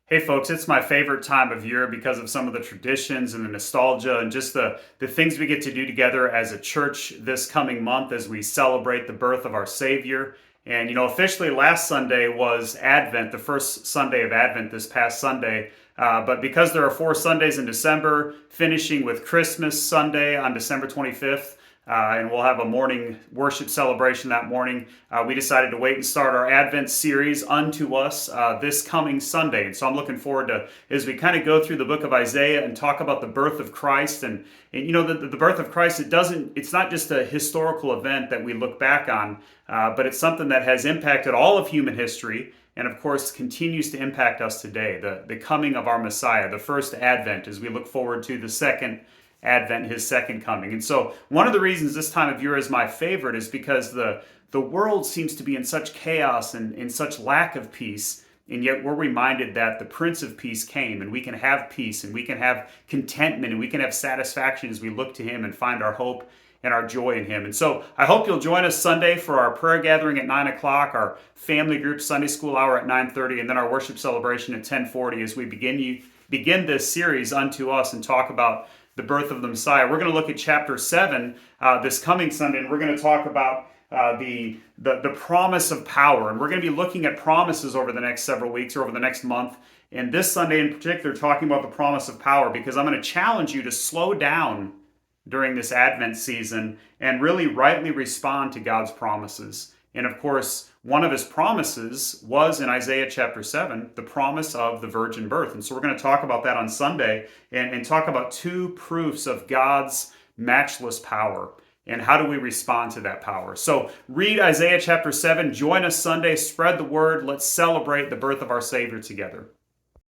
Hey folks, it's my favorite time of year because of some of the traditions and the nostalgia and just the things we get to do together as a church this coming month as we celebrate the birth of our Savior. And officially last Sunday was Advent, the first Sunday of Advent this past Sunday. But because there are 4 Sundays in December, finishing with Christmas Sunday on December 25th, and we'll have a morning worship celebration that morning. We decided to wait and start our Advent series unto us this coming Sunday. And so I'm looking forward to, as we kind of go through the book of Isaiah and talk about the birth of Christ. And the birth of Christ, it's not just a historical event that we look back on, but it's something that has impacted all of human history. And of course, continues to impact us today. The coming of our Messiah, the first Advent, as we look forward to the second Advent, his second coming. And so one of the reasons this time of year is my favorite is because the world seems to be in such chaos and in such lack of peace. And yet we're reminded that the Prince of Peace came, and we can have peace and we can have contentment and we can have satisfaction as we look to him and find our hope and our joy in him. And so I hope you'll join us Sunday for our prayer gathering at 9 o'clock, our family group Sunday school hour at 9:30, and then our worship celebration at 10:40 as we begin this series unto us and talk about the birth of the Messiah. We're going to look at chapter 7 this coming Sunday, and we're going to talk about the promise of power. And we're going to be looking at promises over the next several weeks or over the next month. And this Sunday in particular, talking about the promise of power, because I'm going to challenge you to slow down during this Advent season and really rightly respond to God's promises. And of course, one of his promises was in Isaiah chapter 7, the promise of the virgin birth. And so we're going to talk about that on Sunday and talk about two proofs of God's matchless power. And how do we respond to that power? So read Isaiah chapter 7, join us Sunday, spread the word, let's celebrate the birth of our Savior together.